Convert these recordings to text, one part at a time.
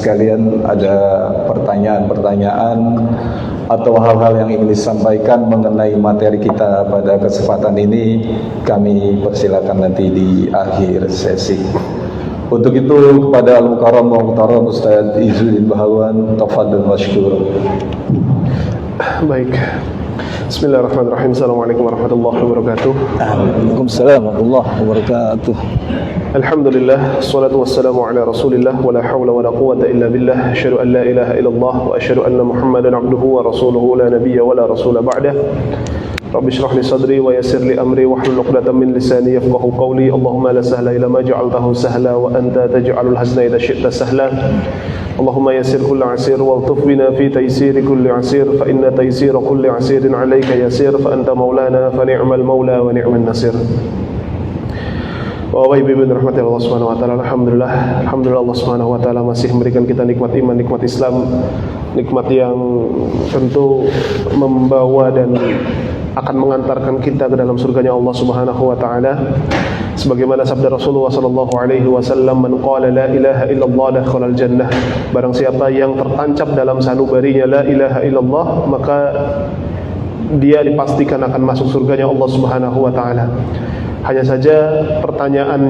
sekalian, ada pertanyaan-pertanyaan atau hal-hal yang ingin disampaikan mengenai materi kita pada kesempatan ini, kami persilakan nanti di akhir sesi. Untuk itu kepada Al-Mukarram wa Muhtaram Ustaz Izzuddin Bahawan, tafadhal mashkur. Baik. Bismillahirrahmanirrahim. Assalamualaikum warahmatullahi wabarakatuh. Waalaikumsalam warahmatullahi wabarakatuh. Alhamdulillah, wassalatu wassalamu ala Rasulillah wa la hawla wa la quwwata illa billah. Asyhadu an la ilaha illallah wa asyhadu anna Muhammadan abduhu wa rasuluhu la nabiyya wa la rasula ba'dah. Rabbi shrah li sadri wa yassir li amri wahlul 'uqdatam min lisani yafqahu qawli. Allahumma la sahla illa ma ja'altahu sahla wa anta taj'alul hazna idza syi'ta sahla. Allahumma yassir kulli 'asir waltuf bina fi taysiri kulli 'asir fa inna taysira kulli 'asirin 'alaika yasir fa anta maulana fa ni'mal maula wa ni'man nasir. Bapak Ibu yang dirahmati Allah Subhanahu wa taala, alhamdulillah Allah Subhanahu wa taala masih memberikan kita nikmat iman, nikmat Islam, nikmat yang tentu membawa dan akan mengantarkan kita ke dalam surganya Allah Subhanahu wa taala. Sebagaimana sabda Rasulullah sallallahu alaihi wasallam, "Man qala la ilaha illallah dakhala al-jannah." Barang siapa yang tertancap dalam sanubarinya la ilaha illallah, maka dia dipastikan akan masuk surganya Allah Subhanahu wa taala. Hanya saja pertanyaan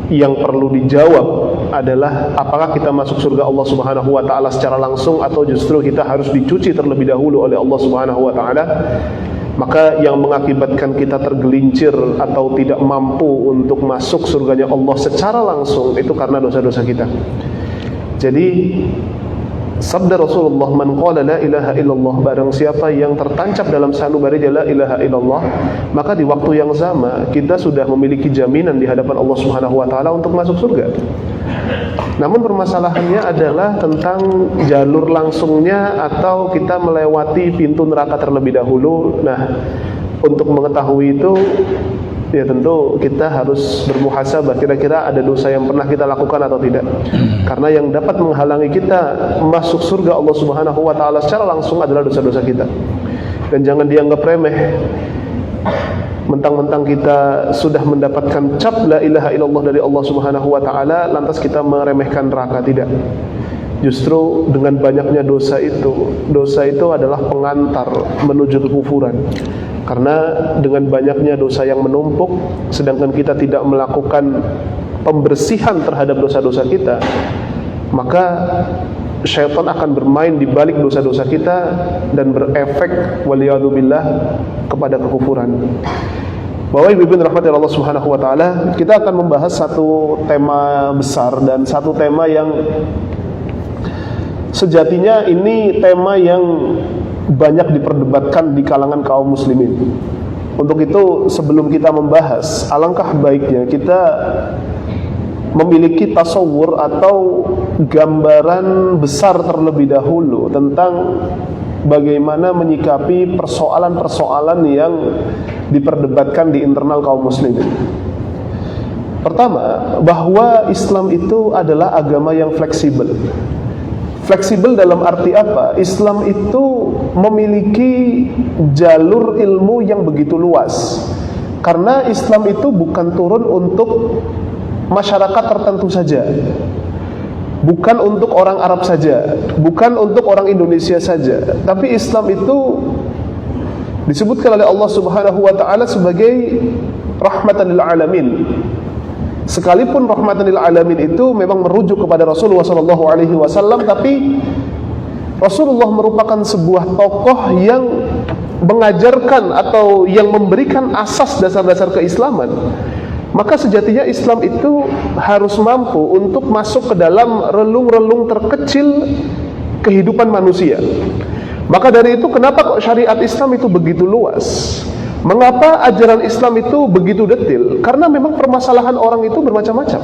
yang perlu dijawab adalah apakah kita masuk surga Allah Subhanahu wa taala secara langsung atau justru kita harus dicuci terlebih dahulu oleh Allah Subhanahu wa taala. Maka yang mengakibatkan kita tergelincir atau tidak mampu untuk masuk surganya Allah secara langsung itu karena dosa-dosa kita. Jadi sabda Rasulullah, "Man qala la ilaha illallah," barang siapa yang tertancap dalam sanubarinya la ilaha illallah, maka di waktu yang sama kita sudah memiliki jaminan di hadapan Allah Subhanahu wa taala untuk masuk surga. Namun permasalahannya adalah tentang jalur langsungnya atau kita melewati pintu neraka terlebih dahulu. Nah, untuk mengetahui itu ya tentu kita harus bermuhasabah, kira-kira ada dosa yang pernah kita lakukan atau tidak. Karena yang dapat menghalangi kita masuk surga Allah Subhanahu wa taala secara langsung adalah dosa-dosa kita. Dan jangan dianggap remeh. Mentang-mentang kita sudah mendapatkan cap la ilaha illallah dari Allah Subhanahu wa taala, lantas kita meremehkan neraka, tidak. Justru dengan banyaknya dosa itu adalah pengantar menuju kekufuran. Karena dengan banyaknya dosa yang menumpuk, sedangkan kita tidak melakukan pembersihan terhadap dosa-dosa kita, maka syaitan akan bermain di balik dosa-dosa kita dan berefek waliyadzubillah kepada kekufuran. Bapak Ibu yang dirahmati Allah Subhanahu wa taala, kita akan membahas satu tema besar dan satu tema yang sejatinya ini tema yang banyak diperdebatkan di kalangan kaum muslimin. Untuk itu sebelum kita membahas, alangkah baiknya kita memiliki tasawur atau gambaran besar terlebih dahulu tentang bagaimana menyikapi persoalan-persoalan yang diperdebatkan di internal kaum muslimin. Pertama, bahwa Islam itu adalah agama yang fleksibel. Fleksibel dalam arti apa? Islam itu memiliki jalur ilmu yang begitu luas. Karena Islam itu bukan turun untuk masyarakat tertentu saja, bukan untuk orang Arab saja, bukan untuk orang Indonesia saja, tapi Islam itu disebutkan oleh Allah Subhanahu wa taala sebagai rahmatan lil alamin. Sekalipun rahmatan lil alamin itu memang merujuk kepada Rasulullah sallallahu alaihi wasallam, tapi Rasulullah merupakan sebuah tokoh yang mengajarkan atau yang memberikan asas dasar-dasar keislaman. Maka sejatinya Islam itu harus mampu untuk masuk ke dalam relung-relung terkecil kehidupan manusia. Maka dari itu kenapa kok syariat Islam itu begitu luas? Mengapa ajaran Islam itu begitu detail? Karena memang permasalahan orang itu bermacam-macam.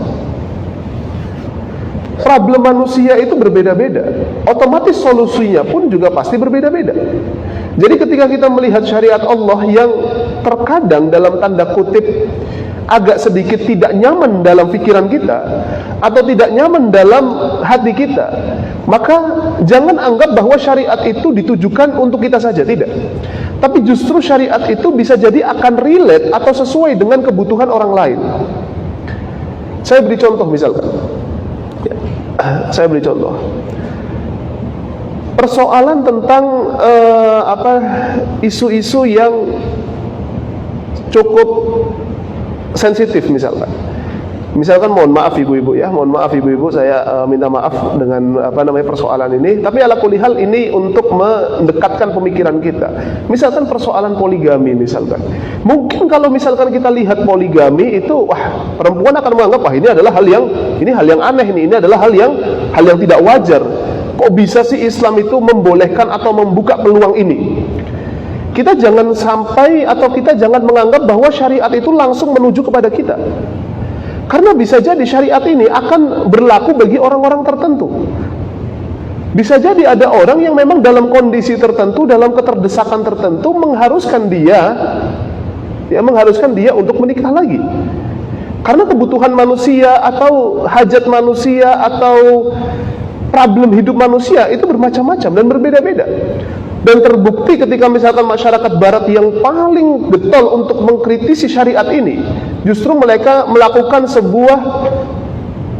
Problem manusia itu berbeda-beda. Otomatis solusinya pun juga pasti berbeda-beda. Jadi ketika kita melihat syariat Allah yang terkadang dalam tanda kutip agak sedikit tidak nyaman dalam pikiran kita atau tidak nyaman dalam hati kita, maka jangan anggap bahwa syariat itu ditujukan untuk kita saja, tidak. Tapi justru syariat itu bisa jadi akan relate atau sesuai dengan kebutuhan orang lain. Saya beri contoh misalkan. Saya beri contoh. Persoalan tentang isu-isu yang cukup sensitif misalkan mohon maaf ibu-ibu ya, saya minta maaf dengan persoalan ini, tapi ala kulli hal ini untuk mendekatkan pemikiran kita. Misalkan persoalan poligami misalkan. Mungkin kalau misalkan kita lihat poligami itu, perempuan akan menganggap ini adalah hal yang aneh, ini adalah hal yang tidak wajar. Kok bisa sih Islam itu membolehkan atau membuka peluang ini? Kita jangan sampai atau kita jangan menganggap bahwa syariat itu langsung menuju kepada kita. Karena bisa jadi syariat ini akan berlaku bagi orang-orang tertentu. Bisa jadi ada orang yang memang dalam kondisi tertentu, dalam keterdesakan tertentu mengharuskan dia untuk menikah lagi. Karena kebutuhan manusia atau hajat manusia atau problem hidup manusia itu bermacam-macam dan berbeda-beda. Dan terbukti ketika misalkan masyarakat barat yang paling getol untuk mengkritisi syariat ini, justru mereka melakukan sebuah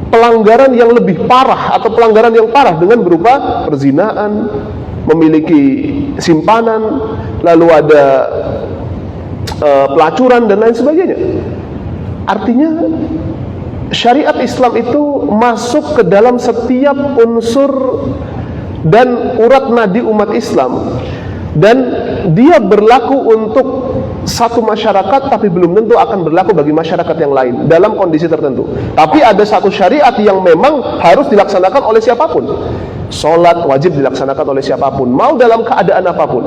pelanggaran yang lebih parah atau pelanggaran yang parah dengan berupa perzinaan, memiliki simpanan, lalu ada pelacuran dan lain sebagainya. Artinya syariat Islam itu masuk ke dalam setiap unsur dan urat nadi umat Islam, dan dia berlaku untuk satu masyarakat tapi belum tentu akan berlaku bagi masyarakat yang lain dalam kondisi tertentu. Tapi ada satu syariat yang memang harus dilaksanakan oleh siapapun. Sholat wajib dilaksanakan oleh siapapun, mau dalam keadaan apapun.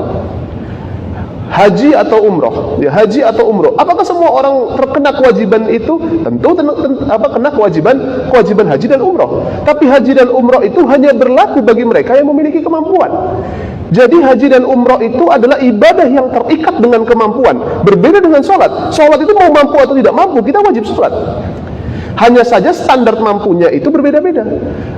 Haji atau umroh, haji atau umroh. Apakah semua orang terkena kewajiban itu? Tentu kena kewajiban haji dan umroh. Tapi haji dan umroh itu hanya berlaku bagi mereka yang memiliki kemampuan. Jadi haji dan umroh itu adalah ibadah yang terikat dengan kemampuan. Berbeda dengan sholat. Sholat itu mau mampu atau tidak mampu, kita wajib sholat. Hanya saja standar mampunya itu berbeda-beda.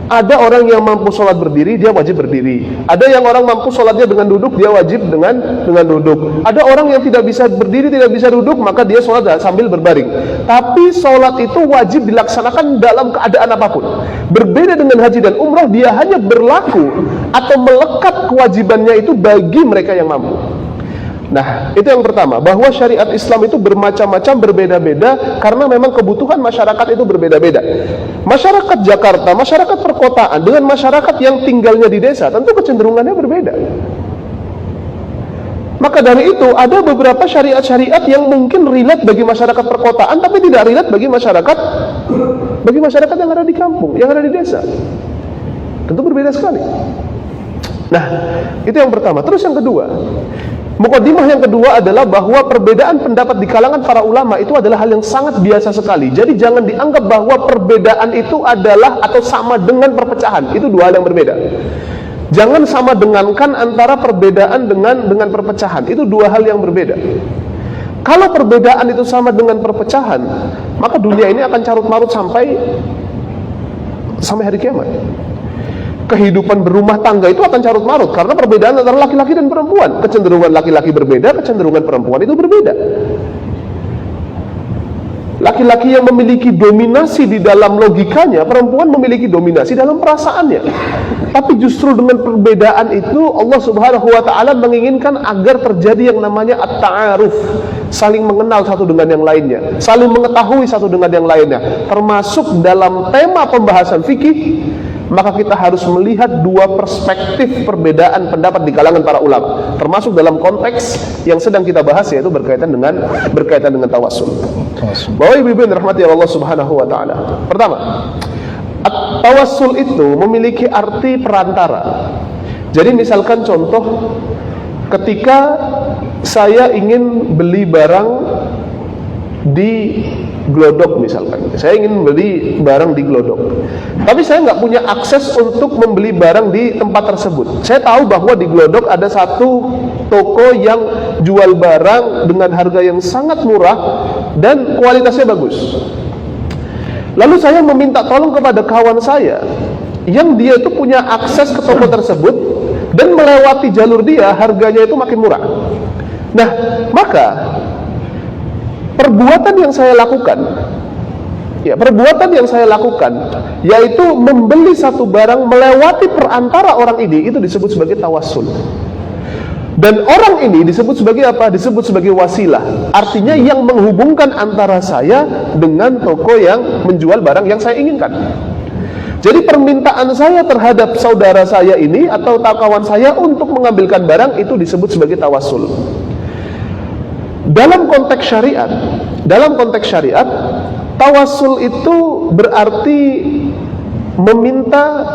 Ada orang yang mampu sholat berdiri, dia wajib berdiri. Ada yang orang mampu sholatnya dengan duduk, dia wajib dengan duduk. Ada orang yang tidak bisa berdiri, tidak bisa duduk, maka dia sholat sambil berbaring. Tapi sholat itu wajib dilaksanakan dalam keadaan apapun. Berbeda dengan haji dan umrah, dia hanya berlaku atau melekat kewajibannya itu bagi mereka yang mampu. Nah, itu yang pertama, bahwa syariat Islam itu bermacam-macam, berbeda-beda, karena memang kebutuhan masyarakat itu berbeda-beda. Masyarakat Jakarta, masyarakat perkotaan, dengan masyarakat yang tinggalnya di desa, tentu kecenderungannya berbeda. Maka dari itu, ada beberapa syariat-syariat yang mungkin relate bagi masyarakat perkotaan, tapi tidak relate bagi masyarakat yang ada di kampung, yang ada di desa. Tentu berbeda sekali. Nah, itu yang pertama. Terus yang kedua, mukadimah yang kedua adalah bahwa perbedaan pendapat di kalangan para ulama itu adalah hal yang sangat biasa sekali. Jadi jangan dianggap bahwa perbedaan itu adalah atau sama dengan perpecahan. Itu dua hal yang berbeda. Jangan sama dengankan antara perbedaan dengan perpecahan. Itu dua hal yang berbeda. Kalau perbedaan itu sama dengan perpecahan, maka dunia ini akan carut-marut sampai hari kiamat. Kehidupan berumah tangga itu akan carut-marut karena perbedaan antara laki-laki dan perempuan. Kecenderungan laki-laki berbeda, kecenderungan perempuan itu berbeda. Laki-laki yang memiliki dominasi di dalam logikanya, perempuan memiliki dominasi dalam perasaannya. Tapi justru dengan perbedaan itu Allah Subhanahu wa taala menginginkan agar terjadi yang namanya at-ta'aruf, saling mengenal satu dengan yang lainnya, saling mengetahui satu dengan yang lainnya. Termasuk dalam tema pembahasan fikih, maka kita harus melihat dua perspektif perbedaan pendapat di kalangan para ulama, termasuk dalam konteks yang sedang kita bahas, yaitu berkaitan dengan tawassul. Bahwa ibu-ibu yang dirahmati Allah Subhanahu wa taala. Pertama, tawassul itu memiliki arti perantara. Jadi misalkan contoh, ketika saya ingin beli barang di Glodok misalkan, saya ingin beli barang di Glodok, tapi saya nggak punya akses untuk membeli barang di tempat tersebut. Saya tahu bahwa di Glodok ada satu toko yang jual barang dengan harga yang sangat murah dan kualitasnya bagus. Lalu saya meminta tolong kepada kawan saya yang dia itu punya akses ke toko tersebut, dan melewati jalur dia harganya itu makin murah. Nah, maka perbuatan yang saya lakukan Ya, perbuatan yang saya lakukan yaitu membeli satu barang melewati perantara orang ini, itu disebut sebagai tawassul. Dan orang ini disebut sebagai apa? Disebut sebagai wasilah. Artinya yang menghubungkan antara saya dengan toko yang menjual barang yang saya inginkan. Jadi permintaan saya terhadap saudara saya ini atau kawan saya untuk mengambilkan barang itu disebut sebagai tawassul. Dalam konteks syariat, tawassul itu berarti meminta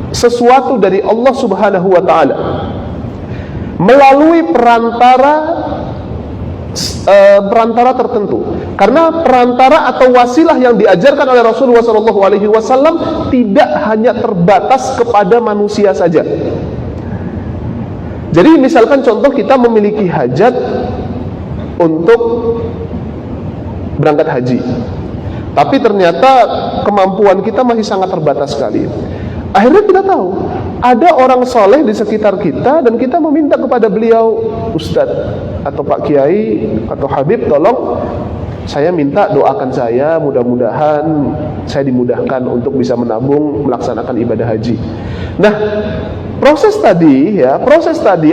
sesuatu dari Allah Subhanahu wa taala melalui perantara tertentu. Karena perantara atau wasilah yang diajarkan oleh Rasulullah SAW tidak hanya terbatas kepada manusia saja. Jadi misalkan contoh, kita memiliki hajat untuk berangkat haji, tapi ternyata kemampuan kita masih sangat terbatas sekali. Akhirnya kita tahu ada orang soleh di sekitar kita dan kita meminta kepada beliau, Ustadz atau Pak Kiai atau Habib, tolong saya minta doakan saya, mudah-mudahan saya dimudahkan untuk bisa menabung melaksanakan ibadah haji. Nah, proses tadi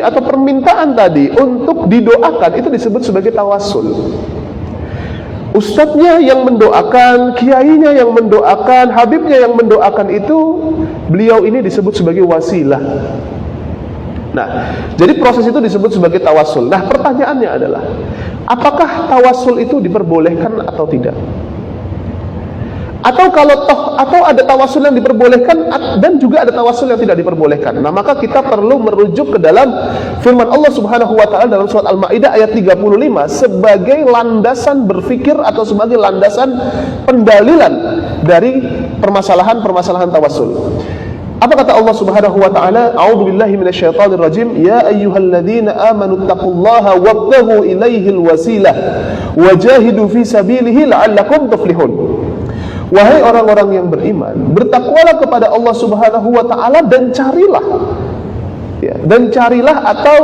atau permintaan tadi untuk didoakan itu disebut sebagai tawassul. Ustadznya yang mendoakan, kiainya yang mendoakan, habibnya yang mendoakan, itu beliau ini disebut sebagai wasilah. Nah, jadi proses itu disebut sebagai tawassul. Nah, pertanyaannya adalah, apakah tawassul itu diperbolehkan atau tidak? Atau atau ada tawassul yang diperbolehkan dan juga ada tawassul yang tidak diperbolehkan. Nah, maka kita perlu merujuk ke dalam firman Allah Subhanahu wa taala dalam surat Al-Maidah ayat 35 sebagai landasan berfikir atau sebagai landasan pendalilan dari permasalahan tawassul. Apa kata Allah Subhanahu wa taala? A'udzubillahi minasyaitonir rajim. Ya ayyuhalladzina amanu taqullaha wabtaghu ilaihil wasilah wajahidu fi sabilihi la'allakum tuflihun. Wahai orang-orang yang beriman, bertakwalah kepada Allah Subhanahu wa taala dan carilah atau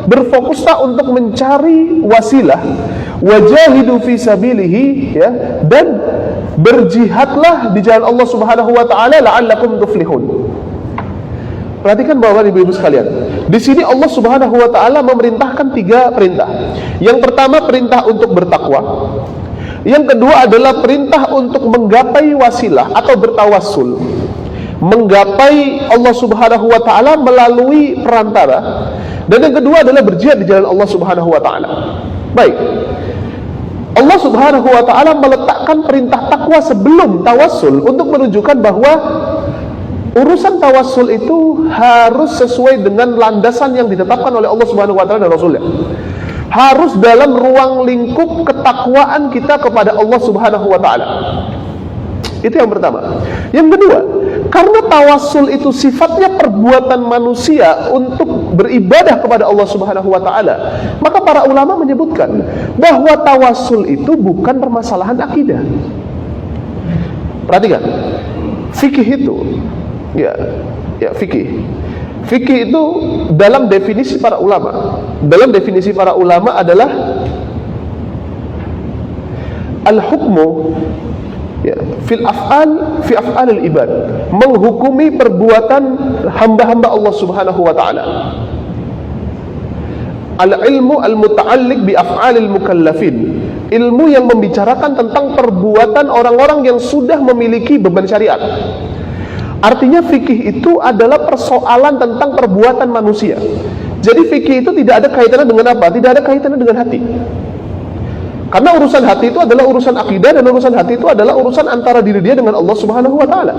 berfokuslah untuk mencari wasilah, wajahidu fi sabilihi, dan berjihadlah di jalan Allah Subhanahu wa taala la'allakum tuflihun. Perhatikan Bapak Ibu sekalian. Di sini Allah Subhanahu wa taala memerintahkan 3 perintah. Yang pertama, perintah untuk bertakwa. Yang kedua adalah perintah untuk menggapai wasilah atau bertawassul, menggapai Allah Subhanahu wa taala melalui perantara. Dan yang kedua adalah berjihad di jalan Allah Subhanahu wa taala. Baik. Allah Subhanahu wa taala meletakkan perintah takwa sebelum tawassul untuk menunjukkan bahwa urusan tawassul itu harus sesuai dengan landasan yang ditetapkan oleh Allah Subhanahu wa taala dan Rasulnya. Harus dalam ruang lingkup ketakwaan kita kepada Allah Subhanahu wa taala. Itu yang pertama. Yang kedua, karena tawassul itu sifatnya perbuatan manusia untuk beribadah kepada Allah Subhanahu wa taala, maka para ulama menyebutkan bahwa tawassul itu bukan permasalahan akidah. Perhatikan. Fikih itu fikih itu dalam definisi para ulama adalah al-hukmu fi af'alil ibad, menghukumi perbuatan hamba-hamba Allah Subhanahu wa taala. Al-ilmu al-muta'alliq bi af'alil mukallafin, ilmu yang membicarakan tentang perbuatan orang-orang yang sudah memiliki beban syariat. Artinya fikih itu adalah persoalan tentang perbuatan manusia. Jadi fikih itu tidak ada kaitannya dengan apa? Tidak ada kaitannya dengan hati. Karena urusan hati itu adalah urusan akidah, dan urusan hati itu adalah urusan antara diri dia dengan Allah Subhanahu wa taala.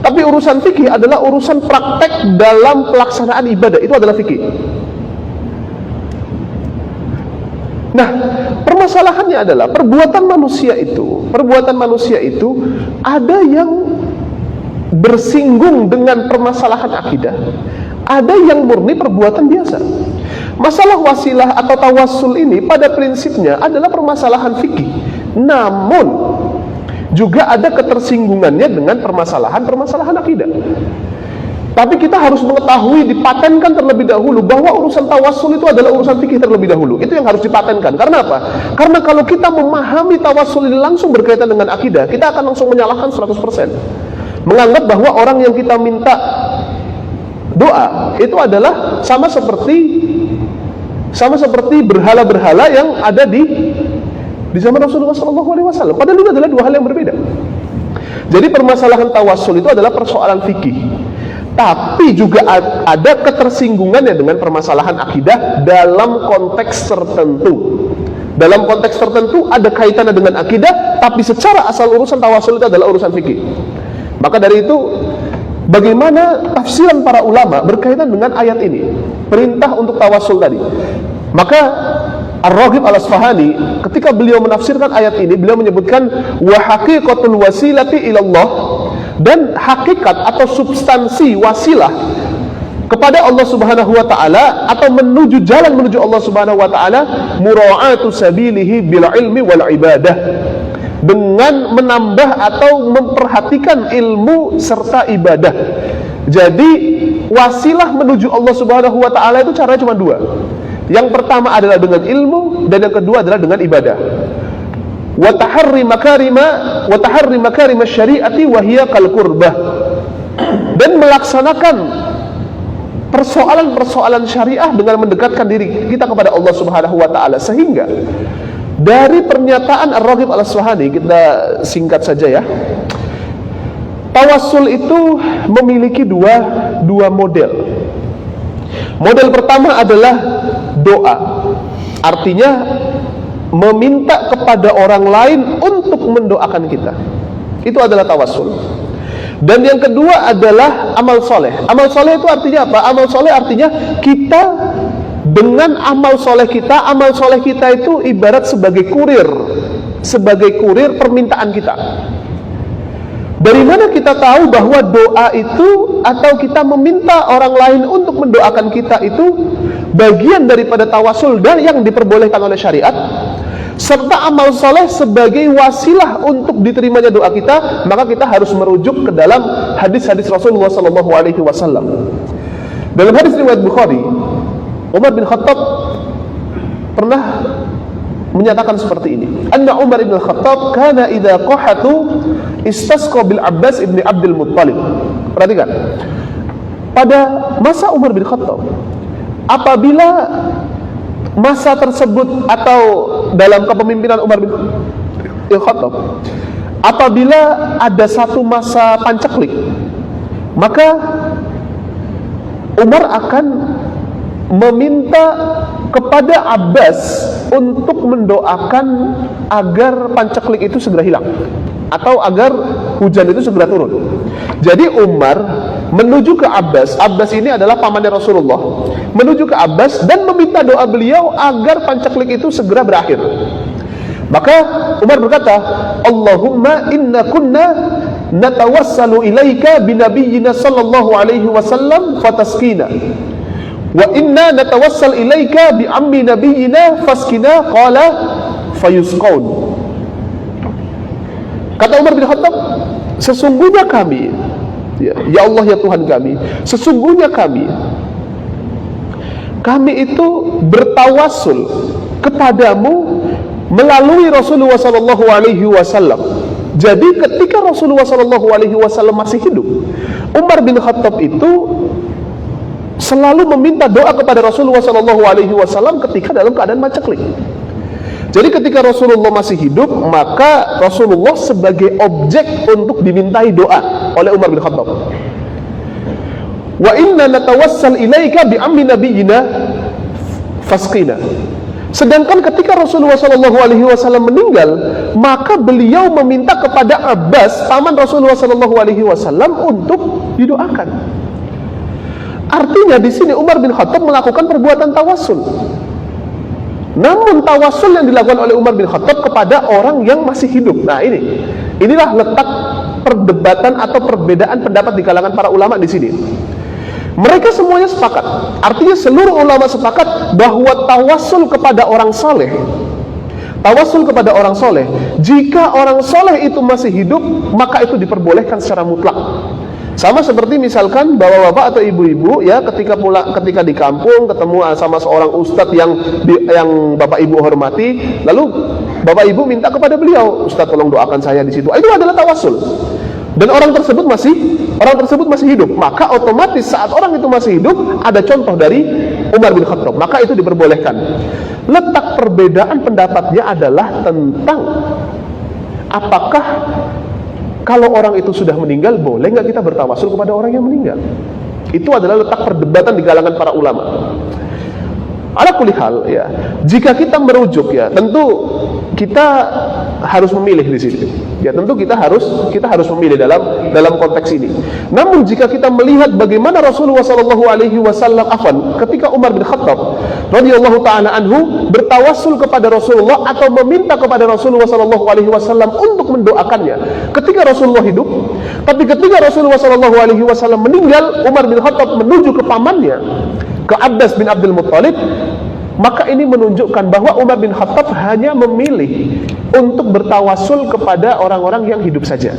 Tapi urusan fikih adalah urusan praktek dalam pelaksanaan ibadah. Itu adalah fikih. Nah, permasalahannya adalah perbuatan manusia itu ada yang bersinggung dengan permasalahan akidah, ada yang murni perbuatan biasa. Masalah wasilah atau tawassul ini pada prinsipnya adalah permasalahan fikih, namun juga ada ketersinggungannya dengan permasalahan akidah. Tapi kita harus mengetahui, dipatenkan terlebih dahulu bahwa urusan tawassul itu adalah urusan fikih terlebih dahulu. Itu yang harus dipatenkan. Karena apa? Karena kalau kita memahami tawassul ini langsung berkaitan dengan akidah, kita akan langsung menyalahkan 100%. Menganggap bahwa orang yang kita minta doa itu adalah sama seperti berhala-berhala yang ada di zaman Rasulullah SAW. Padahal itu adalah dua hal yang berbeda. Jadi permasalahan tawassul itu adalah persoalan fikih, tapi juga ada ketersinggungannya dengan permasalahan akidah dalam konteks tertentu. Dalam konteks tertentu ada kaitannya dengan akidah, tapi secara asal urusan tawassul itu adalah urusan fikih. Maka dari itu, bagaimana tafsiran para ulama berkaitan dengan ayat ini, perintah untuk tawassul tadi. Maka Ar-Raghib Al-Asfahani ketika beliau menafsirkan ayat ini, beliau menyebutkan wa haqiqatul wasilati ilallah, dan hakikat atau substansi wasilah kepada Allah Subhanahu wa taala atau menuju jalan menuju Allah Subhanahu wa taala, mura'atu sabilihi bil ilmi wal ibadah, dengan menambah atau memperhatikan ilmu serta ibadah. Jadi wasilah menuju Allah Subhanahu wa taala itu caranya cuma dua. Yang pertama adalah dengan ilmu, dan yang kedua adalah dengan ibadah. Wa taharri makarima syariati wa hiya kal qurbah, dan melaksanakan persoalan-persoalan syariah dengan mendekatkan diri kita kepada Allah Subhanahu wa taala. Sehingga dari pernyataan Ar-Raghib Al-Asfahani, kita singkat saja ya, tawassul itu memiliki dua model. Model pertama adalah doa, artinya meminta kepada orang lain untuk mendoakan kita. Itu adalah tawassul. Dan yang kedua adalah amal soleh. Amal soleh itu artinya apa? Amal soleh artinya kita dengan amal soleh kita itu ibarat sebagai kurir permintaan kita. Dari mana kita tahu bahwa doa itu atau kita meminta orang lain untuk mendoakan kita itu bagian daripada tawassul dan yang diperbolehkan oleh syariat, serta amal soleh sebagai wasilah untuk diterimanya doa kita? Maka kita harus merujuk ke dalam hadis-hadis Rasulullah SAW. Dalam hadis riwayat Bukhari, Umar bin Khattab pernah menyatakan seperti ini. Anna Umar bin Khattab kana idza qahatu istasqa bil Abbas ibn Abdul Muttalib. Perhatikan. Pada masa Umar bin Khattab, apabila masa tersebut atau dalam kepemimpinan Umar bin Khattab, apabila ada satu masa pancaklik, maka Umar akan meminta kepada Abbas untuk mendoakan agar pancaklik itu segera hilang atau agar hujan itu segera turun. Jadi Umar menuju ke Abbas. Abbas ini adalah pamannya Rasulullah. Menuju ke Abbas dan meminta doa beliau agar pancaklik itu segera berakhir. Maka Umar berkata, Allahumma inna kunna natawassalu ilaika binabiyyina sallallahu alaihi wasallam fataskina, wa inna natawassal ilaika bi ammi nabiyyina faskina, qala fayusqaun. Kata Umar bin Khattab, sesungguhnya kami, ya Allah ya Tuhan kami, sesungguhnya kami itu bertawassul kepadamu melalui Rasulullah sallallahu alaihi wasallam. Jadi ketika Rasulullah sallallahu alaihi wasallam masih hidup, Umar bin Khattab itu selalu meminta doa kepada Rasulullah sallallahu alaihi wasallam ketika dalam keadaan pancaklik. Jadi ketika Rasulullah masih hidup, maka Rasulullah sebagai objek untuk dimintai doa oleh Umar bin Khattab. Wa inna natawassal ilaika bi ammi nabiyyina fasqina. Sedangkan ketika Rasulullah SAW meninggal, maka beliau meminta kepada Abbas, paman Rasulullah SAW, untuk didoakan. Artinya di sini Umar bin Khattab melakukan perbuatan tawassul. Namun tawassul yang dilakukan oleh Umar bin Khattab kepada orang yang masih hidup. Nah inilah letak perdebatan atau perbedaan pendapat di kalangan para ulama di sini. Mereka semuanya sepakat, artinya seluruh ulama sepakat bahwa tawassul kepada orang soleh, jika orang soleh itu masih hidup, maka itu diperbolehkan secara mutlak. Sama seperti misalkan bapak-bapak atau ibu-ibu ya, ketika di kampung ketemu sama seorang ustadz yang bapak ibu hormati, lalu bapak ibu minta kepada beliau, "Ustadz, tolong doakan saya di situ." Itu adalah tawassul. Dan orang tersebut masih hidup. Maka otomatis saat orang itu masih hidup, ada contoh dari Umar bin Khattab, maka itu diperbolehkan. Letak perbedaan pendapatnya adalah tentang apakah kalau orang itu sudah meninggal, boleh nggak kita bertawasul kepada orang yang meninggal? Itu adalah letak perdebatan di kalangan para ulama. Ala kulli hal ya, jika kita merujuk ya, tentu kita harus memilih di sini. Ya, tentu kita harus memilih dalam konteks ini. Namun jika kita melihat bagaimana Rasulullah sallallahu alaihi wasallam ketika Umar bin Khattab radhiyallahu taala anhu bertawassul kepada Rasulullah atau meminta kepada Rasulullah sallallahu alaihi wasallam untuk mendoakannya ketika Rasulullah hidup, tapi ketika Rasulullah sallallahu alaihi wasallam meninggal, Umar bin Khattab menuju ke pamannya, ke Abbas bin Abdul Muttalib. Maka ini menunjukkan bahwa Umar bin Khattab hanya memilih untuk bertawassul kepada orang-orang yang hidup saja.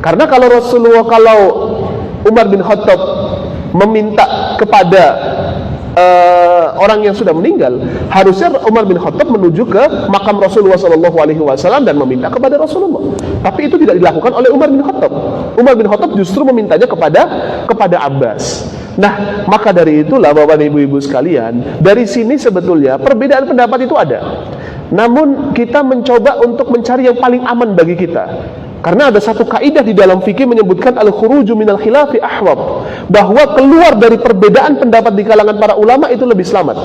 Karena kalau Umar bin Khattab meminta kepada orang yang sudah meninggal, harusnya Umar bin Khattab menuju ke makam Rasulullah SAW dan meminta kepada Rasulullah. Tapi itu tidak dilakukan oleh Umar bin Khattab. Umar bin Khattab justru memintanya kepada Abbas. Nah, maka dari itulah Bapak dan Ibu-ibu sekalian, dari sini sebetulnya perbedaan pendapat itu ada. Namun kita mencoba untuk mencari yang paling aman bagi kita. Karena ada satu kaidah di dalam fikih menyebutkan al-khuruju minal khilafi ahwab, bahwa keluar dari perbedaan pendapat di kalangan para ulama itu lebih selamat.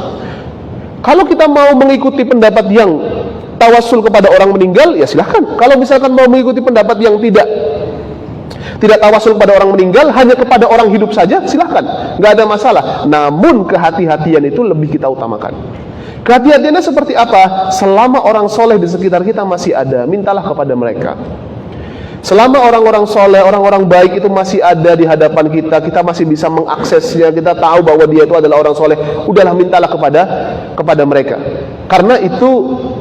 Kalau kita mau mengikuti pendapat yang tawassul kepada orang meninggal, ya silahkan. Kalau misalkan mau mengikuti pendapat yang tidak tawassul kepada orang meninggal, hanya kepada orang hidup saja, silahkan, nggak ada masalah. Namun kehati-hatian itu lebih kita utamakan. Kehati-hatiannya seperti apa? Selama orang soleh di sekitar kita masih ada, mintalah kepada mereka. Selama orang-orang soleh, orang-orang baik itu masih ada di hadapan kita, kita masih bisa mengaksesnya, kita tahu bahwa dia itu adalah orang soleh, udahlah mintalah kepada mereka. Karena itu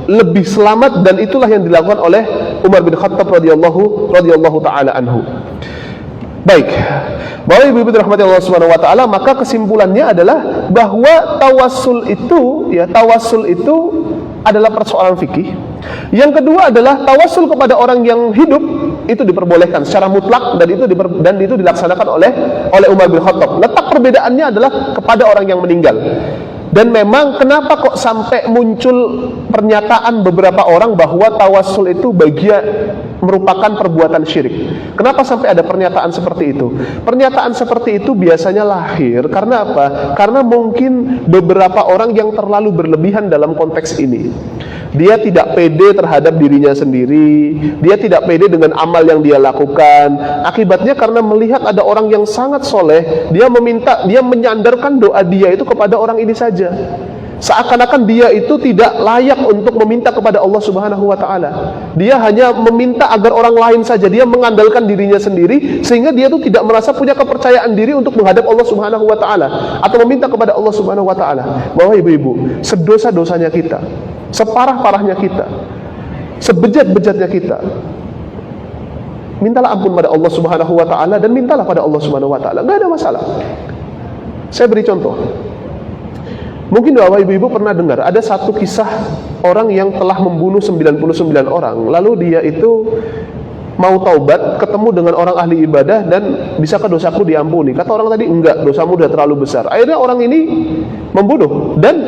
lebih selamat, dan itulah yang dilakukan oleh Umar bin Khattab radhiyallahu taala anhu. Baik, Bapak Ibu dirahmati Allah Subhanahu wa taala, maka kesimpulannya adalah bahwa tawassul itu adalah persoalan fikih. Yang kedua adalah tawassul kepada orang yang hidup itu diperbolehkan secara mutlak, dan itu dilaksanakan oleh Umar bin Khattab. Letak perbedaannya adalah kepada orang yang meninggal. Dan memang kenapa kok sampai muncul pernyataan beberapa orang bahwa tawassul itu merupakan perbuatan syirik? Kenapa sampai ada pernyataan seperti itu? Pernyataan seperti itu biasanya lahir karena apa? Karena mungkin beberapa orang yang terlalu berlebihan dalam konteks ini. Dia tidak pede terhadap dirinya sendiri, dia tidak pede dengan amal yang dia lakukan. Akibatnya karena melihat ada orang yang sangat soleh, dia menyandarkan doa dia itu kepada orang ini saja. Seakan-akan dia itu tidak layak untuk meminta kepada Allah Subhanahu wa taala. Dia hanya meminta agar orang lain saja, dia mengandalkan dirinya sendiri, sehingga dia itu tidak merasa punya kepercayaan diri untuk menghadap Allah Subhanahu wa taala atau meminta kepada Allah Subhanahu wa taala. Bahwa ibu-ibu, sedosa-dosanya kita, separah-parahnya kita, sebejat-bejatnya kita, mintalah ampun pada Allah Subhanahu wa taala, dan mintalah pada Allah Subhanahu wa taala, enggak ada masalah. Saya beri contoh. Mungkin Bapak Ibu pernah dengar ada satu kisah orang yang telah membunuh 99 orang. Lalu dia itu mau taubat, ketemu dengan orang ahli ibadah, dan bisakah dosaku diampuni? Kata orang tadi, enggak, dosamu sudah terlalu besar. Akhirnya orang ini membunuh, dan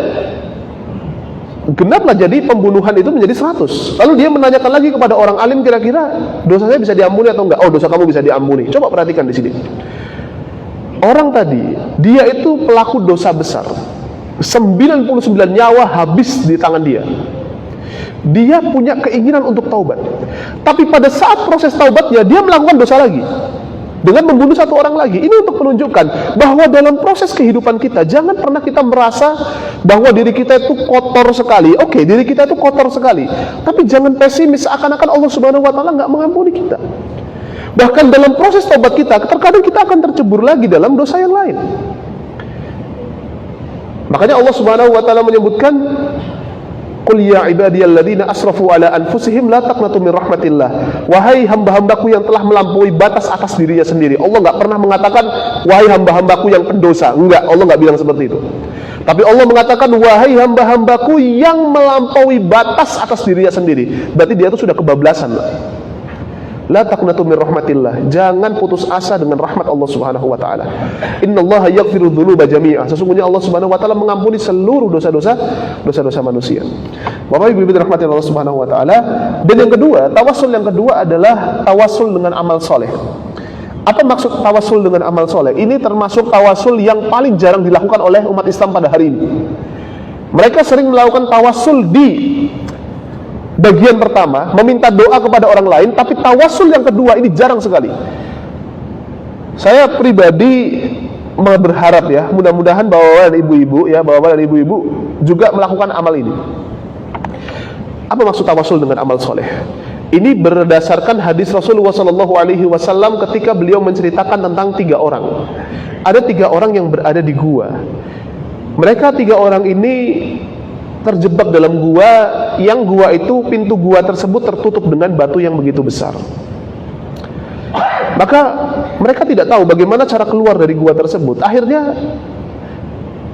genaplah jadi pembunuhan itu menjadi 100. Lalu dia menanyakan lagi kepada orang alim, kira-kira dosa saya bisa diampuni atau enggak? Oh, dosa kamu bisa diampuni. Coba perhatikan di sini. Orang tadi, dia itu pelaku dosa besar. 99 nyawa habis di tangan dia. Dia punya keinginan untuk taubat. Tapi pada saat proses taubatnya, dia melakukan dosa lagi dengan membunuh satu orang lagi. Ini untuk menunjukkan bahwa dalam proses kehidupan kita, jangan pernah kita merasa bahwa diri kita itu kotor sekali. Oke, diri kita itu kotor sekali, tapi jangan pesimis seakan-akan Allah Subhanahu wa taala nggak mengampuni kita. Bahkan dalam proses taubat kita, terkadang kita akan tercebur lagi dalam dosa yang lain. Makanya Allah Subhanahu wa taala menyebutkan Qul ya ibadiyalladzina asrafu ala anfusihim la taqnatu min rahmatillah. Wahai hamba-hambaku yang telah melampaui batas atas dirinya sendiri. Allah nggak pernah mengatakan wahai hamba-hambaku yang pendosa. Enggak, Allah nggak bilang seperti itu. Tapi Allah mengatakan wahai hamba-hambaku yang melampaui batas atas dirinya sendiri. Berarti dia itu sudah kebablasan. La taqnatu min rahmatillah. Jangan putus asa dengan rahmat Allah Subhanahu wa taala. Innallaha yaghfiru dzunuba jami'a. Sesungguhnya Allah Subhanahu wa taala mengampuni seluruh dosa-dosa manusia. Bapak Ibu dirahmati Allah Subhanahu wa taala. Dan yang kedua, tawassul yang kedua adalah tawassul dengan amal soleh. Apa maksud tawassul dengan amal soleh? Ini termasuk tawassul yang paling jarang dilakukan oleh umat Islam pada hari ini. Mereka sering melakukan tawassul di bagian pertama, meminta doa kepada orang lain, tapi tawassul yang kedua ini jarang sekali. Saya pribadi berharap ya, mudah-mudahan bapak-bapak dan ibu-ibu ya, bapak-bapak dan ibu-ibu juga melakukan amal ini. Apa maksud tawassul dengan amal soleh? Ini berdasarkan hadis Rasulullah SAW ketika beliau menceritakan tentang 3 orang. Ada 3 orang yang berada di gua. Mereka 3 orang ini terjebak dalam gua, yang gua itu pintu gua tersebut tertutup dengan batu yang begitu besar. Maka mereka tidak tahu bagaimana cara keluar dari gua tersebut. Akhirnya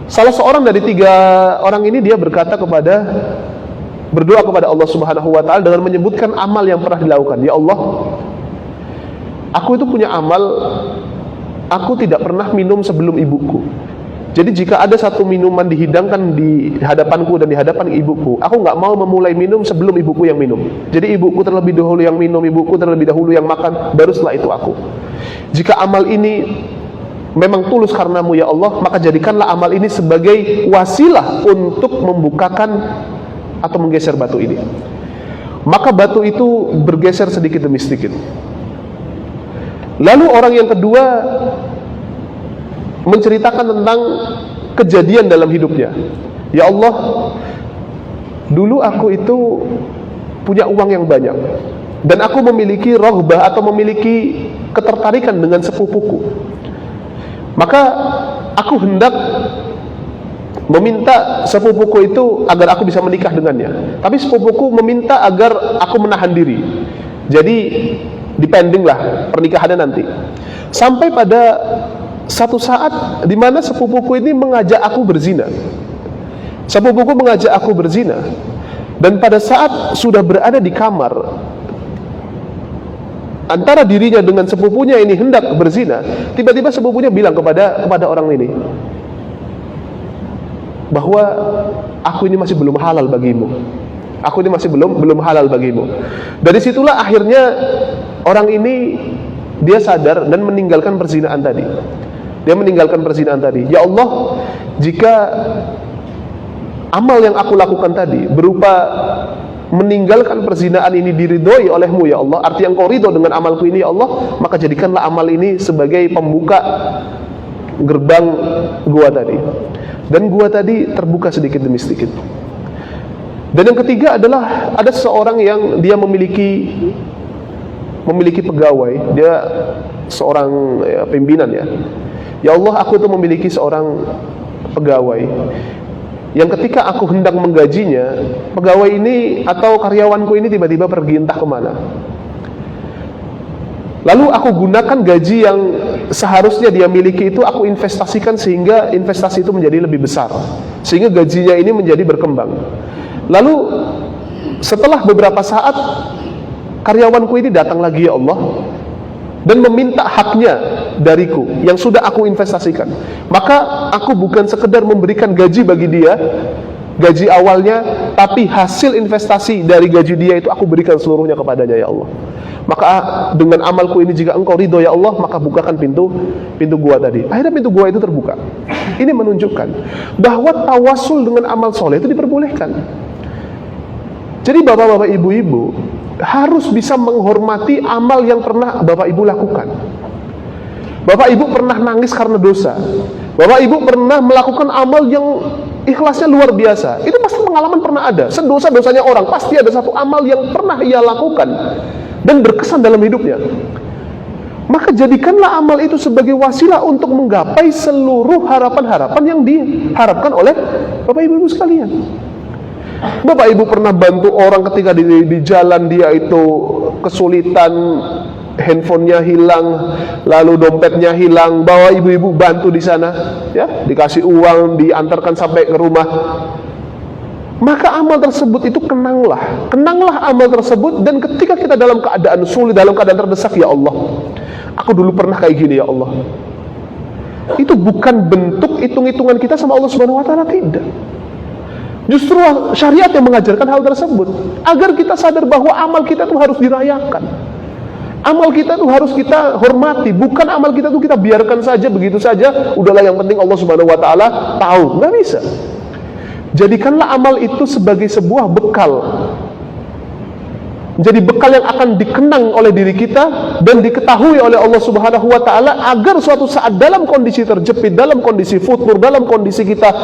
salah seorang dari 3 orang ini dia berdoa kepada Allah Subhanahu wa taala dengan menyebutkan amal yang pernah dilakukan. Ya Allah, aku itu punya amal, aku tidak pernah minum sebelum ibuku. Jadi jika ada satu minuman dihidangkan di hadapanku dan di hadapan ibuku, aku nggak mau memulai minum sebelum ibuku yang minum. Jadi ibuku terlebih dahulu yang minum, ibuku terlebih dahulu yang makan, baru setelah itu aku. Jika amal ini memang tulus karenamu ya Allah, maka jadikanlah amal ini sebagai wasilah untuk membukakan atau menggeser batu ini. Maka batu itu bergeser sedikit demi sedikit. Lalu orang yang kedua menceritakan tentang kejadian dalam hidupnya. Ya Allah, dulu aku itu punya uang yang banyak, dan aku memiliki roghbah atau memiliki ketertarikan dengan sepupuku. Maka aku hendak meminta sepupuku itu agar aku bisa menikah dengannya. Tapi sepupuku meminta agar aku menahan diri. Jadi dipending lah pernikahannya nanti. Sampai pada satu saat di mana sepupuku ini mengajak aku berzina. Sepupuku mengajak aku berzina. Dan pada saat sudah berada di kamar, antara dirinya dengan sepupunya ini hendak berzina, tiba-tiba sepupunya bilang kepada orang ini bahwa aku ini masih belum halal bagimu. Aku ini masih belum halal bagimu. Dari situlah akhirnya orang ini dia sadar dan meninggalkan perzinaan tadi. Dia meninggalkan perzinaan tadi. Ya Allah, jika amal yang aku lakukan tadi berupa meninggalkan perzinaan ini diridhoi olehmu ya Allah, arti engkau ridho dengan amalku ini ya Allah, maka jadikanlah amal ini sebagai pembuka gerbang gua tadi. Dan gua tadi terbuka sedikit demi sedikit. Dan yang ketiga adalah ada seorang yang dia memiliki pegawai, dia seorang pimpinan ya. Ya Allah, aku itu memiliki seorang pegawai yang ketika aku hendak menggajinya, pegawai ini atau karyawanku ini tiba-tiba pergi entah kemana. Lalu aku gunakan gaji yang seharusnya dia miliki itu, aku investasikan sehingga investasi itu menjadi lebih besar, sehingga gajinya ini menjadi berkembang. Lalu setelah beberapa saat karyawanku ini datang lagi ya Allah dan meminta haknya dariku yang sudah aku investasikan. Maka aku bukan sekedar memberikan gaji bagi dia, gaji awalnya, tapi hasil investasi dari gaji dia itu aku berikan seluruhnya kepadanya ya Allah. Maka dengan amalku ini jika engkau ridho ya Allah, maka bukakan pintu gua tadi. Akhirnya pintu gua itu terbuka. Ini menunjukkan bahwa tawasul dengan amal soleh itu diperbolehkan. Jadi bapak-bapak, ibu-ibu harus bisa menghormati amal yang pernah bapak ibu lakukan. Bapak ibu pernah nangis karena dosa. Bapak ibu pernah melakukan amal yang ikhlasnya luar biasa. Itu pasti pengalaman pernah ada. Sedosa-dosanya orang pasti ada satu amal yang pernah ia lakukan dan berkesan dalam hidupnya. Maka jadikanlah amal itu sebagai wasilah untuk menggapai seluruh harapan-harapan yang diharapkan oleh bapak ibu sekalian. Bapak Ibu pernah bantu orang ketika di jalan dia itu kesulitan, handphonenya hilang, lalu dompetnya hilang, bawa ibu-ibu bantu di sana, ya, dikasih uang, diantarkan sampai ke rumah. Maka amal tersebut itu kenanglah amal tersebut. Dan ketika kita dalam keadaan sulit, dalam keadaan terdesak, ya Allah, aku dulu pernah kayak gini ya Allah, itu bukan bentuk hitung-hitungan kita sama Allah Subhanahu wa Ta'ala, tidak. Justru syariat yang mengajarkan hal tersebut agar kita sadar bahwa amal kita itu harus dirayakan. Amal kita itu harus kita hormati, bukan amal kita itu kita biarkan saja begitu saja, udahlah yang penting Allah Subhanahu wa Ta'ala tahu. Nggak bisa. Jadikanlah amal itu sebagai sebuah bekal. Jadi bekal yang akan dikenang oleh diri kita dan diketahui oleh Allah Subhanahu wa Ta'ala, agar suatu saat dalam kondisi terjepit, dalam kondisi futur, dalam kondisi kita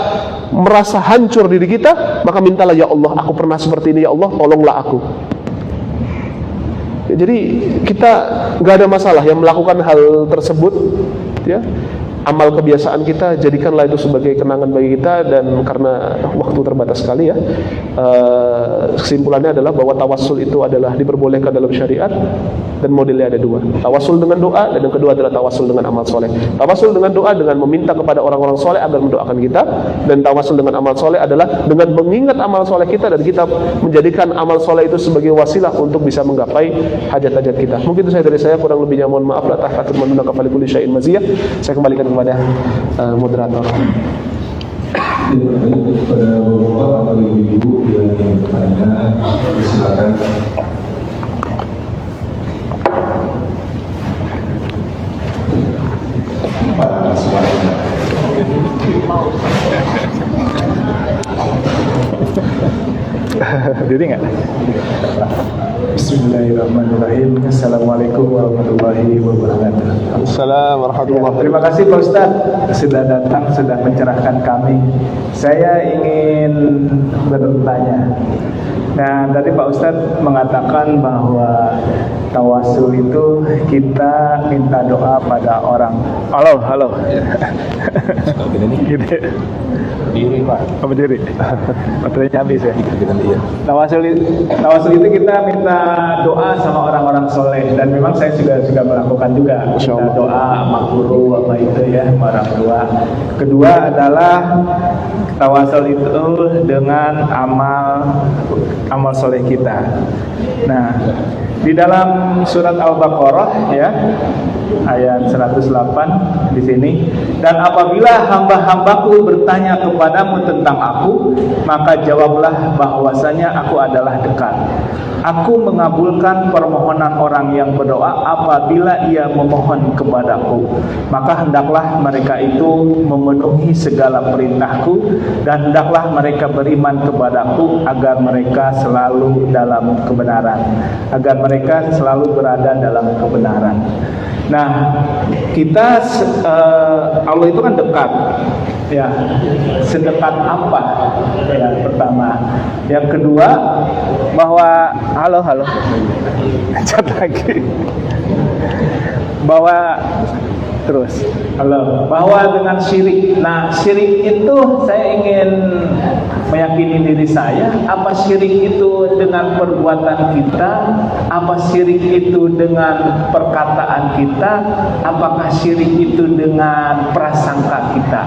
merasa hancur diri kita, maka mintalah, ya Allah, aku pernah seperti ini, ya Allah, tolonglah aku. Ya, jadi kita nggak ada masalah yang melakukan hal tersebut, ya. Amal kebiasaan kita, jadikanlah itu sebagai kenangan bagi kita. Dan karena waktu terbatas sekali, ya, kesimpulannya adalah bahwa tawassul itu adalah diperbolehkan dalam syariat, dan modelnya ada dua: tawassul dengan doa, dan yang kedua adalah tawassul dengan amal soleh. Tawassul dengan doa dengan meminta kepada orang-orang soleh agar mendoakan kita, dan tawassul dengan amal soleh adalah dengan mengingat amal soleh kita, dan kita menjadikan amal soleh itu sebagai wasilah untuk bisa menggapai hajat-hajat kita. Mungkin itu dari saya, kurang lebihnya mohon maaf. La tahfatul manuna kafali kulli syai'in maziyah. Saya kembalikan kepada moderator. Pada bapak atau ibu yang ingin bertanya, silakan. Pak Suwarno. Diri nggak? Bismillahirrahmanirrahim. Assalamualaikum warahmatullahi wabarakatuh. Assalamualaikum warahmatullahi wabarakatuh. Terima kasih Pak Ustadz sudah datang, sudah mencerahkan kami. Saya ingin bertanya. Nah, tadi Pak Ustadz mengatakan bahwa tawasul itu kita minta doa pada orang. Halo. Gitu. Diri Pak. Apa diri? Baterainya habis ya. Iya. Tawasul itu kita minta doa sama orang-orang soleh, dan memang saya juga melakukan juga minta doa sama guru apa itu ya, sama orang tua. Kedua adalah tawasul itu dengan amal soleh kita. Nah, di dalam surat Al-Baqarah ya, ayat 108 di sini, dan apabila hamba-hambaku bertanya kepadamu tentang aku, maka jawablah bahwasanya aku adalah dekat. Aku mengabulkan permohonan orang yang berdoa apabila ia memohon kepadaku. Maka hendaklah mereka itu memenuhi segala perintahku, dan hendaklah mereka beriman kepadaku agar mereka selalu dalam kebenaran, agar mereka selalu berada dalam kebenaran. Nah, kita Allah itu kan dekat, ya. Sedekat apa? Ya, pertama. Yang kedua, bahwa halo, cat lagi. Bahwa terus, halo, bahwa dengan syirik. Nah, syirik itu saya ingin meyakini diri saya, apa syirik itu dengan perbuatan kita, apa syirik itu dengan perkataan kita, apakah syirik itu dengan prasangka kita.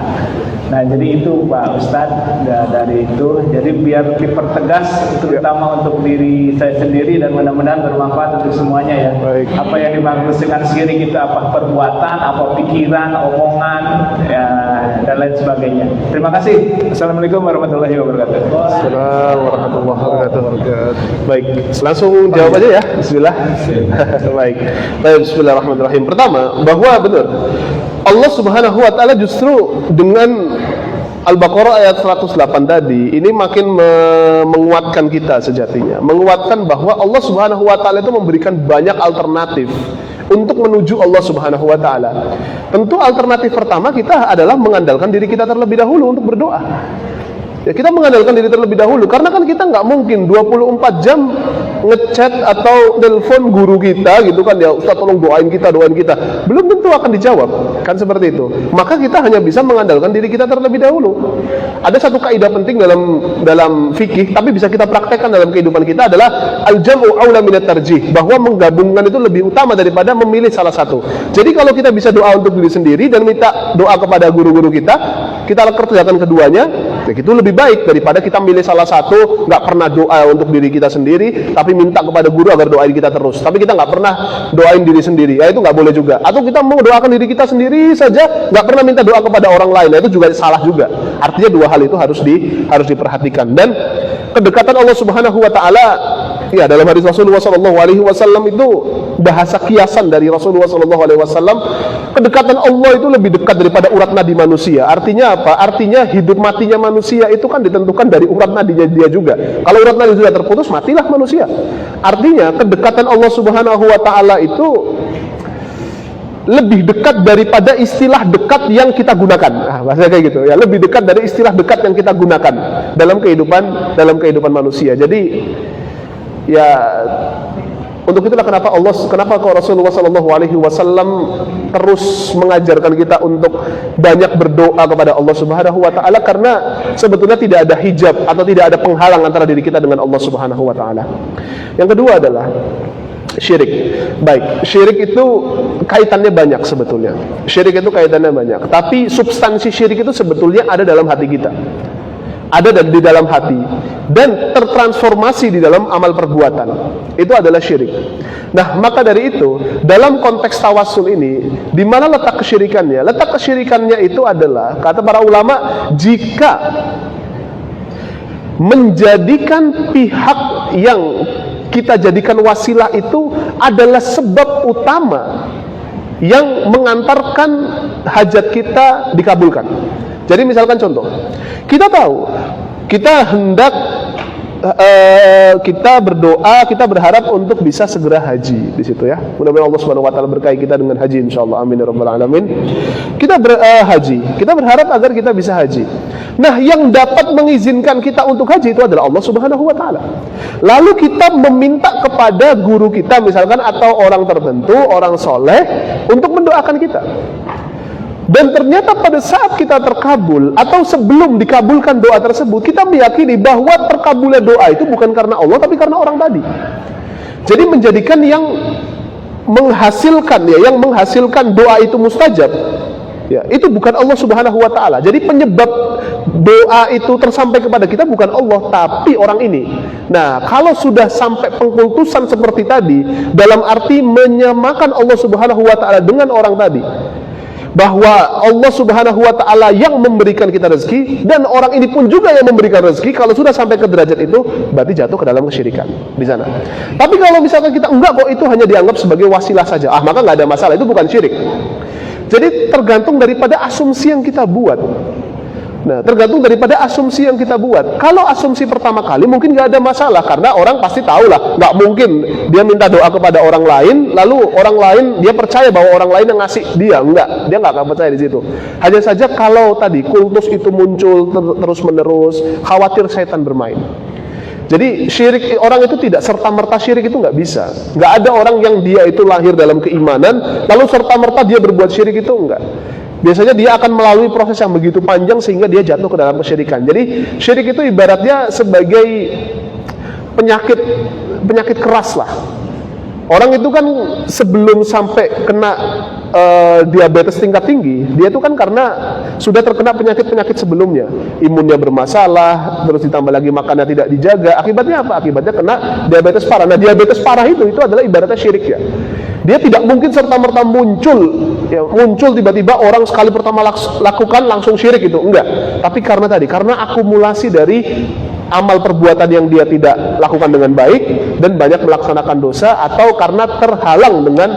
Nah, jadi itu Pak Ustadz, dari itu, jadi biar dipertegas terutama untuk diri saya sendiri, dan mudah-mudahan bermanfaat untuk semuanya ya. Baik. Apa yang dimaksud dengan syirik itu, apa perbuatan, apa pikiran, omongan, ya, dan lain sebagainya. Terima kasih. Assalamualaikum warahmatullahi wabarakatuh. Assalamualaikum warahmatullahi wabarakatuh. Baik, langsung jawab aja ya. Bismillah. Baik, bismillahirrahmanirrahim. Pertama, bahwa benar Allah Subhanahu wa Ta'ala justru dengan Al-Baqarah ayat 108 tadi ini makin menguatkan kita sejatinya, menguatkan bahwa Allah Subhanahu wa Ta'ala itu memberikan banyak alternatif untuk menuju Allah Subhanahu wa Ta'ala. Tentu alternatif pertama kita adalah mengandalkan diri kita terlebih dahulu untuk berdoa. Ya kita mengandalkan diri terlebih dahulu, karena kan kita nggak mungkin 24 jam ngechat atau telepon guru kita gitu kan, ya Ustaz tolong doain kita, belum tentu akan dijawab, kan seperti itu. Maka kita hanya bisa mengandalkan diri kita terlebih dahulu. Ada satu kaidah penting dalam fikih, tapi bisa kita praktekkan dalam kehidupan kita, adalah al-jam'u aula minat tarjih, bahwa menggabungkan itu lebih utama daripada memilih salah satu. Jadi kalau kita bisa doa untuk diri sendiri dan minta doa kepada guru-guru kita kerjakan keduanya, ya itu lebih baik daripada kita milih salah satu, nggak pernah doa untuk diri kita sendiri, tapi minta kepada guru agar doain kita terus. Tapi kita nggak pernah doain diri sendiri, ya itu nggak boleh juga. Atau kita mau doakan diri kita sendiri saja, nggak pernah minta doa kepada orang lain, ya itu juga salah juga. Artinya dua hal itu harus diperhatikan. Dan kedekatan Allah Subhanahu Wa Taala, ya dalam hadis Rasulullah SAW itu bahasa kiasan dari Rasulullah SAW. Kedekatan Allah itu lebih dekat daripada urat nadi manusia. Artinya apa? Artinya hidup matinya manusia itu kan ditentukan dari urat nadinya dia juga. Kalau urat nadi sudah terputus, matilah manusia. Artinya kedekatan Allah Subhanahu Wa Taala itu lebih dekat daripada istilah dekat yang kita gunakan. Nah, bahasa kayak gitu ya, lebih dekat dari istilah dekat yang kita gunakan dalam kehidupan manusia. Jadi ya, untuk itulah kenapa Rasulullah SAW terus mengajarkan kita untuk banyak berdoa kepada Allah Subhanahu Wa Taala, karena sebetulnya tidak ada hijab atau tidak ada penghalang antara diri kita dengan Allah Subhanahu Wa Taala. Yang kedua adalah syirik. Baik, syirik itu kaitannya banyak sebetulnya. Syirik itu kaitannya banyak, tapi substansi syirik itu sebetulnya ada dalam hati kita. Ada di dalam hati dan tertransformasi di dalam amal perbuatan. Itu adalah syirik. Nah, maka dari itu, dalam konteks tawassul ini, di mana letak kesyirikannya? Letak kesyirikannya itu adalah, kata para ulama, jika menjadikan pihak yang kita jadikan wasilah itu adalah sebab utama yang mengantarkan hajat kita dikabulkan. Jadi misalkan contoh, kita tahu kita hendak kita berdoa, kita berharap untuk bisa segera haji di situ ya. Mudah-mudahan Allah Subhanahu Wa Taala berkahi kita dengan haji insyaallah, amin ya rabbal alamin. Kita haji, kita berharap agar kita bisa haji. Nah, yang dapat mengizinkan kita untuk haji itu adalah Allah Subhanahu Wa Taala. Lalu kita meminta kepada guru kita misalkan, atau orang tertentu, orang soleh, untuk mendoakan kita. Dan ternyata pada saat kita terkabul atau sebelum dikabulkan doa tersebut, kita meyakini bahwa terkabulnya doa itu bukan karena Allah, tapi karena orang tadi. Jadi menjadikan yang menghasilkan doa itu mustajab, ya, itu bukan Allah Subhanahu Wa Taala. Jadi penyebab doa itu tersampai kepada kita bukan Allah, tapi orang ini. Nah, kalau sudah sampai pengkultusan seperti tadi, dalam arti menyamakan Allah Subhanahu Wa Taala dengan orang tadi, bahwa Allah Subhanahu Wa Taala yang memberikan kita rezeki dan orang ini pun juga yang memberikan rezeki, kalau sudah sampai ke derajat itu berarti jatuh ke dalam kesyirikan di sana. Tapi kalau misalkan kita enggak kok, itu hanya dianggap sebagai wasilah saja, maka nggak ada masalah, itu bukan syirik. Jadi tergantung daripada asumsi yang kita buat. Nah, tergantung daripada asumsi yang kita buat. Kalau asumsi pertama kali mungkin nggak ada masalah, karena orang pasti tahu lah, nggak mungkin dia minta doa kepada orang lain, lalu orang lain dia percaya bahwa orang lain yang ngasih dia nggak akan percaya di situ. Hanya saja kalau tadi kultus itu muncul terus menerus, khawatir setan bermain. Jadi syirik, orang itu tidak serta-merta syirik, itu nggak bisa. Nggak ada orang yang dia itu lahir dalam keimanan lalu serta-merta dia berbuat syirik, itu enggak. Biasanya dia akan melalui proses yang begitu panjang sehingga dia jatuh ke dalam kesyirikan. Jadi syirik itu ibaratnya sebagai penyakit keras lah. Orang itu kan sebelum sampai kena diabetes tingkat tinggi, dia itu kan karena sudah terkena penyakit-penyakit sebelumnya. Imunnya bermasalah, terus ditambah lagi makannya tidak dijaga. Akibatnya apa? Akibatnya kena diabetes parah. Nah, diabetes parah itu adalah ibaratnya syirik ya. Dia tidak mungkin serta-merta muncul tiba-tiba orang sekali pertama lakukan langsung syirik, itu enggak. Tapi karena akumulasi dari amal perbuatan yang dia tidak lakukan dengan baik dan banyak melaksanakan dosa, atau karena terhalang dengan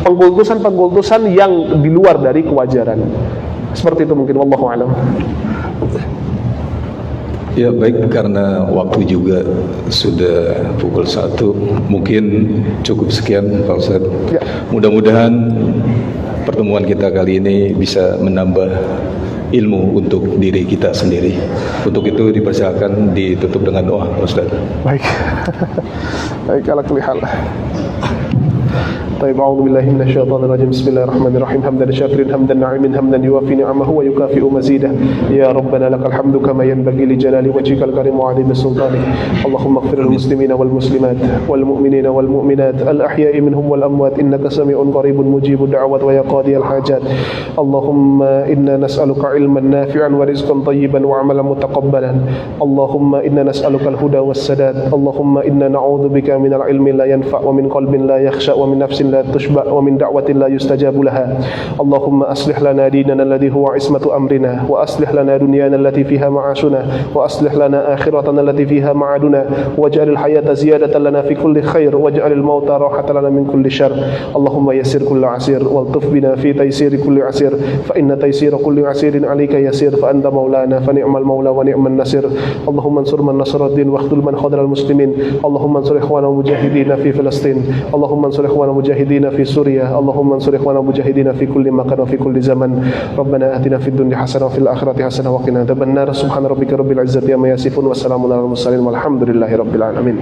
pengkultusan yang di luar dari kewajaran. Seperti itu mungkin, wallahu a'lam. Ya baik, karena waktu juga sudah pukul 1, mungkin cukup sekian Pak Ustadz. Ya. Mudah-mudahan pertemuan kita kali ini bisa menambah ilmu untuk diri kita sendiri. Untuk itu dipersilakan ditutup dengan doa, Ustaz. Baik. Baik, ala kulli hal. طيب أعوذ بالله من الشيطان الرجيم بسم الله الرحمن الرحيم حمدا شاكرا حمدا ناعما حمدا يوافي نعمه ويكافئ مزيده يا ربنا لك الحمد كما ينبغي لجلال وجهك الكريم وعظيم سلطانك اللهم اغفر للمسلمين والمسلمات والمؤمنين والمؤمنات الأحياء منهم والأموات إنك سميع قريب مجيب الدعوات ويا قاضي الحاجات اللهم إنا نسألك علما نافعا ورزقا طيبا وعملا متقبلا اللهم إنا نسألك الهدى والسداد اللهم إنا نعوذ بك من العلم لا ينفع ومن قلب لا يخشى ومن نفس لا تشبع ومن دعوة لا يستجاب لها اللهم أصلح لنا ديننا الذي هو عصمة أمرنا وأصلح لنا دنيانا التي فيها معاشنا وأصلح لنا آخرتنا التي فيها معادنا واجعل الحياة زيادة لنا في كل خير واجعل الموت راحة لنا من كل شر اللهم يسر كل عسير والطف بنا في تيسير كل عسير فإن تيسير كل عسير عليك يسير فأنت مولانا فنعم المولى ونعم النصير اللهم انصر من نصر الدين واخذل من خذل المسلمين اللهم انصر إخواننا المجاهدين في فلسطين اللهم انصر إخواننا المجاهدين في سوريا اللهم انصر إخواننا المجاهدين في كل مكان وفي كل زمن ربنا آتنا في الدنيا حسنة وفي الآخرة حسنة وقنا عذاب النار سبحان ربك رب العزة عما يصفون وسلام على المرسلين والحمد لله رب العالمين.